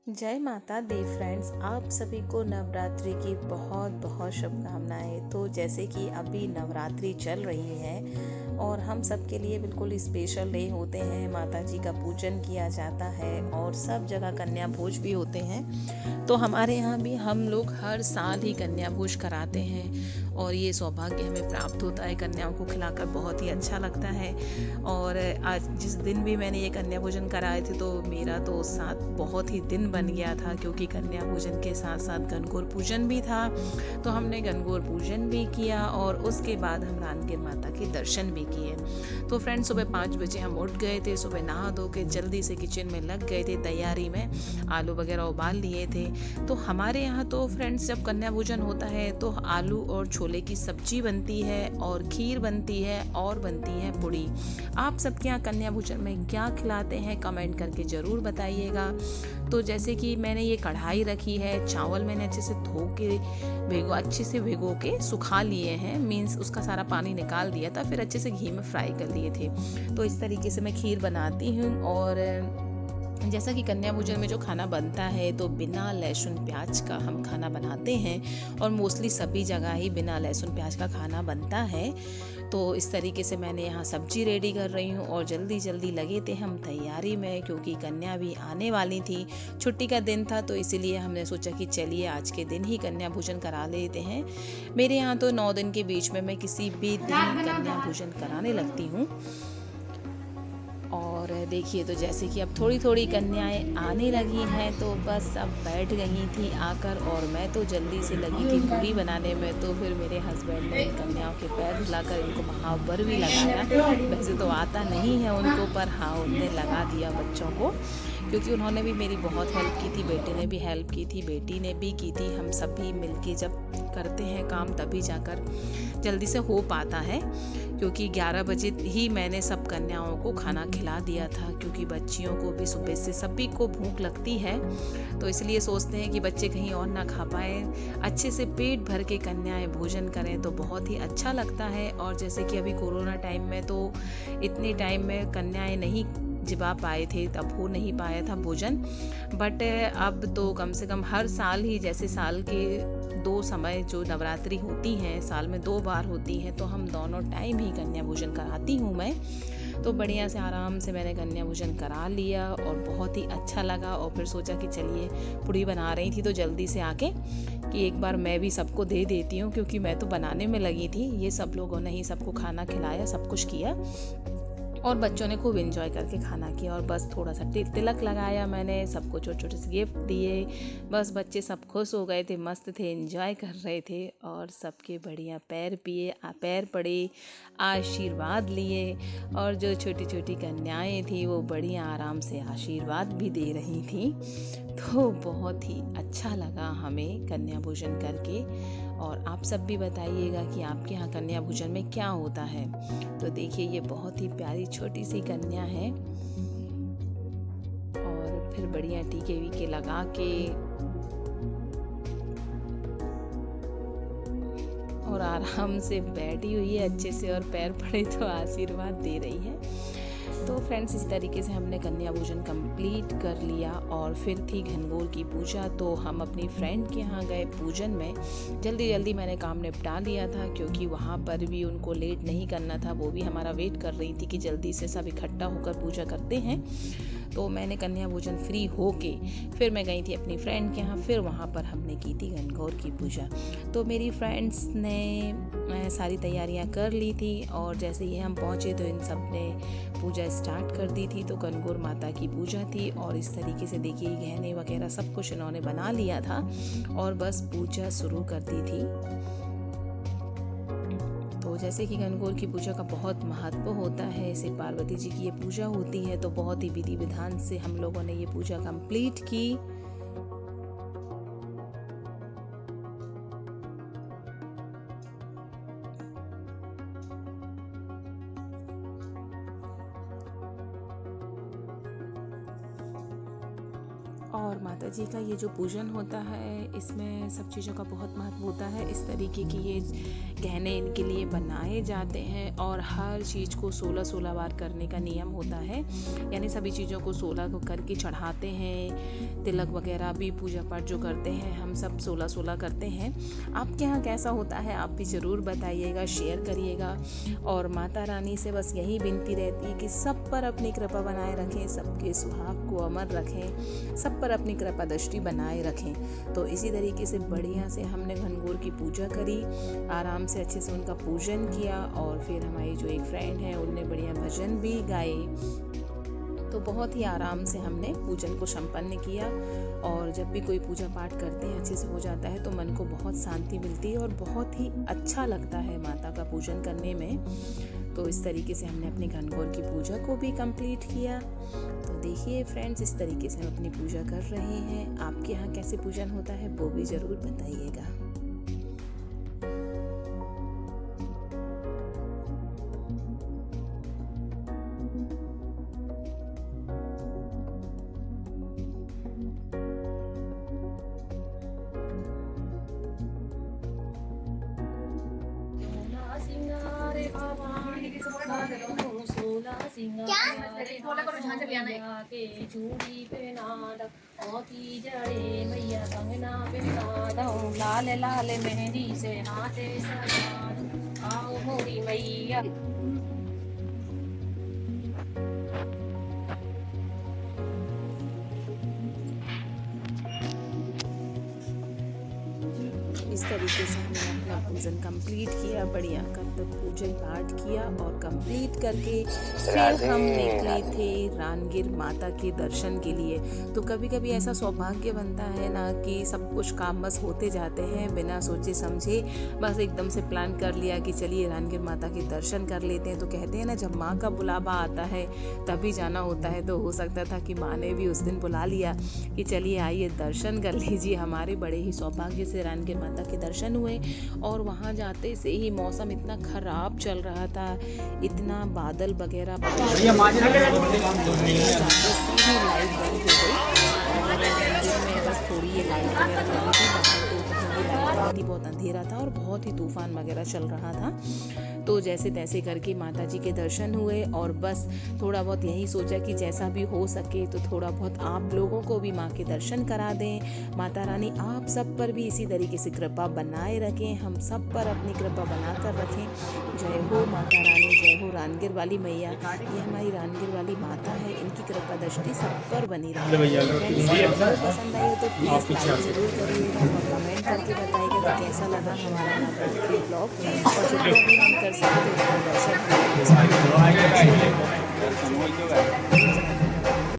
जय माता दी फ्रेंड्स, आप सभी को नवरात्रि की बहुत बहुत शुभकामनाएं। तो जैसे कि अभी नवरात्रि चल रही है और हम सब के लिए बिल्कुल स्पेशल डे होते हैं, माता जी का पूजन किया जाता है और सब जगह कन्या भोज भी होते हैं। तो हमारे यहाँ भी हम लोग हर साल ही कन्या भोज कराते हैं और ये सौभाग्य हमें प्राप्त होता है। कन्याओं को खिलाकर बहुत ही अच्छा लगता है। और आज जिस दिन भी मैंने ये कन्या भोजन कराए थे तो मेरा तो साथ बहुत ही दिन बन गया था, क्योंकि कन्या भोजन के साथ साथ गणगौर पूजन भी था। तो हमने गणगौर पूजन भी किया और उसके बाद हम रानगिर माता के दर्शन भी किए। तो फ्रेंड, सुबह 5 बजे हम उठ गए थे। सुबह नहा धो के जल्दी से किचन में लग गए थे तैयारी में, आलू वगैरह उबाल लिए थे। तो हमारे यहाँ तो फ्रेंड्स जब कन्या भोजन होता है तो आलू और छोले की सब्जी बनती है और खीर बनती है और बनती है पूड़ी। आप सबके यहाँ कन्या भोजन में क्या खिलाते हैं कमेंट करके ज़रूर बताइएगा। तो जैसे कि मैंने ये कढ़ाई रखी है, चावल मैंने अच्छे से धो के अच्छे से भिगो के सुखा लिए हैं, मीन्स उसका सारा पानी निकाल दिया था, फिर अच्छे से घी में फ्राई कर लिए थे। तो इस तरीके से मैं खीर बनाती हूँ। और जैसा कि कन्या भोजन में जो खाना बनता है तो बिना लहसुन प्याज का हम खाना बनाते हैं और मोस्टली सभी जगह ही बिना लहसुन प्याज का खाना बनता है। तो इस तरीके से मैंने यहाँ सब्जी रेडी कर रही हूँ और जल्दी जल्दी लगे थे हम तैयारी में, क्योंकि कन्या भी आने वाली थी। छुट्टी का दिन था तो इसीलिए हमने सोचा कि चलिए आज के दिन ही कन्या भोजन करा लेते हैं। मेरे यहाँ तो 9 दिन के बीच में मैं किसी भी दिन कन्या भोजन कराने लगती हूँ। और देखिए, तो जैसे कि अब थोड़ी थोड़ी कन्याएं आने लगी हैं तो बस अब बैठ गई थी आकर, और मैं तो जल्दी से लगी थी पूरी बनाने में। तो फिर मेरे हस्बैंड ने कन्याओं के पैर धुलाकर इनको महावर भी लगाया। वैसे तो आता नहीं है उनको, पर हाँ उनने लगा दिया बच्चों को, क्योंकि उन्होंने भी मेरी बहुत हेल्प की थी, बेटे ने भी हेल्प की थी, बेटी ने भी की थी। हम सभी मिलके जब करते हैं काम तभी जाकर जल्दी से हो पाता है, क्योंकि 11 बजे ही मैंने सब कन्याओं को खाना खिला दिया था, क्योंकि बच्चियों को भी सुबह से सभी को भूख लगती है। तो इसलिए सोचते हैं कि बच्चे कहीं और ना खा पाए, अच्छे से पेट भर के कन्याएं भोजन करें तो बहुत ही अच्छा लगता है। और जैसे कि अभी कोरोना टाइम में तो इतने टाइम में कन्याएं नहीं जिबा पाए थे, तब हो नहीं पाया था भोजन। बट अब तो कम से कम हर साल ही, जैसे साल के 2 समय जो नवरात्रि होती हैं, साल में 2 बार होती हैं, तो हम दोनों टाइम ही कन्या भोजन कराती हूँ मैं। तो बढ़िया से आराम से मैंने कन्या भोजन करा लिया और बहुत ही अच्छा लगा। और फिर सोचा कि चलिए, पूड़ी बना रही थी तो जल्दी से आके कि एक बार मैं भी सबको दे देती हूँ, क्योंकि मैं तो बनाने में लगी थी। ये सब लोगों ने ही सबको खाना खिलाया, सब कुछ किया और बच्चों ने खूब एंजॉय करके खाना किया। और बस थोड़ा सा तिलक लगाया मैंने, सबको छोटे छोटे से गिफ्ट दिए। बस बच्चे सब खुश हो गए थे, मस्त थे, एंजॉय कर रहे थे और सबके बढ़िया पैर पड़े, आशीर्वाद लिए। और जो छोटी छोटी कन्याएं थी वो बढ़िया आराम से आशीर्वाद भी दे रही थी। तो बहुत ही अच्छा लगा हमें कन्या भोजन करके। और आप सब भी बताइएगा कि आपके यहाँ कन्या भोजन में क्या होता है। तो देखिए, ये बहुत ही प्यारी छोटी सी कन्या है और फिर बढ़िया टीके वीके लगा के और आराम से बैठी हुई है अच्छे से, और पैर पड़े तो आशीर्वाद दे रही है। तो फ्रेंड्स, इस तरीके से हमने कन्या भोजन कंप्लीट कर लिया। और फिर थी घनघोर की पूजा, तो हम अपनी फ्रेंड के यहाँ गए पूजन में। जल्दी जल्दी मैंने काम निपटा लिया था, क्योंकि वहाँ पर भी उनको लेट नहीं करना था, वो भी हमारा वेट कर रही थी कि जल्दी से सब इकट्ठा होकर पूजा करते हैं। तो मैंने कन्या भोजन फ्री होके फिर मैं गई थी अपनी फ्रेंड के यहाँ, फिर वहाँ पर हमने की थी घनघोर की पूजा। तो मेरी फ्रेंड्स ने सारी तैयारियाँ कर ली थी और जैसे ही हम पहुँचे तो इन सब ने पूजा स्टार्ट कर दी थी। तो घनघोर माता की पूजा थी और इस तरीके से देखिए गहने वगैरह सब कुछ इन्होंने बना लिया था और बस पूजा शुरू कर दी थी। तो जैसे कि घनघोर की पूजा का बहुत महत्व होता है, इसे पार्वती जी की ये पूजा होती है, तो बहुत ही विधि विधान से हम लोगों ने ये पूजा कंप्लीट की। और माता जी का ये जो पूजन होता है इसमें सब चीज़ों का बहुत महत्व होता है। इस तरीके की ये गहने इनके लिए बनाए जाते हैं और हर चीज़ को 16-16 बार करने का नियम होता है, यानी सभी चीज़ों को 16 को करके चढ़ाते हैं। तिलक वगैरह भी पूजा पाठ जो करते हैं हम सब 16-16 करते हैं। आपके यहाँ कैसा होता है आप भी ज़रूर बताइएगा, शेयर करिएगा। और माता रानी से बस यही विनती रहती है कि सब पर अपनी कृपा बनाए रखें, सबके सुहाग को अमर रखें, सब पर अपनी कृपा दृष्टि बनाए रखें। तो इसी तरीके से बढ़िया से हमने घनघोर की पूजा करी, आराम से अच्छे से उनका पूजन किया। और फिर हमारी जो एक फ्रेंड है उनने बढ़िया भजन भी गाए। तो बहुत ही आराम से हमने पूजन को संपन्न किया। और जब भी कोई पूजा पाठ करते हैं अच्छे से हो जाता है तो मन को बहुत शांति मिलती है और बहुत ही अच्छा लगता है माता का पूजन करने में। तो इस तरीके से हमने अपनी घनघोर की पूजा को भी कंप्लीट किया। तो देखिए फ्रेंड्स, इस तरीके से हम अपनी पूजा कर रहे हैं। आपके यहाँ कैसे पूजन होता है वो भी ज़रूर बताइएगा। चूड़ी पे नाद मोती जड़े मैया कंगना पे नाद लाल लाल मेहंदी से नाचे सजाद आओ मोरी मैया। इस तरीके से हमने अपना पूजन कंप्लीट किया, बढ़िया कर तक पूजन पाठ किया और कंप्लीट करके फिर हम निकले थे रानगिर माता के दर्शन के लिए। तो कभी कभी ऐसा सौभाग्य बनता है ना कि सब कुछ काम बस होते जाते हैं बिना सोचे समझे, बस एकदम से प्लान कर लिया कि चलिए रानगिर माता के दर्शन कर लेते हैं। तो कहते हैं ना जब माँ का बुलावा आता है तभी जाना होता है। तो हो सकता था कि माँ ने भी उस दिन बुला लिया कि चलिए आइए दर्शन कर लीजिए। हमारे बड़े ही सौभाग्य से रानगिर माता के दर्शन हुए। और वहाँ जाते से ही मौसम इतना खराब चल रहा था, इतना बादल वगैरह लाइट बंद हो गई। बस थोड़ी ये लाइट वगैरह लगी थी, बाहर तो बहुत अंधेरा था और बहुत ही तूफान वगैरह चल रहा था। तो जैसे तैसे करके माता जी के दर्शन हुए और बस थोड़ा बहुत यही सोचा कि जैसा भी हो सके तो थोड़ा बहुत आप लोगों को भी माँ के दर्शन करा दें। माता रानी आप सब पर भी इसी तरीके से कृपा बनाए रखें, हम सब पर अपनी कृपा बनाकर रखें। जय हो माता रानी, जय हो रानगिर वाली मैया। ये हमारी रानगिर वाली माता है, इनकी कृपा दृष्टि सब पर बनी रहे। पसंद आई हो तो प्लीज़ लाइक जरूर करिएगा और कमेंट करके बताइएगा कि कैसा लगा हमारा ब्लॉग। और जितना भी हम कर सकते हैं दर्शन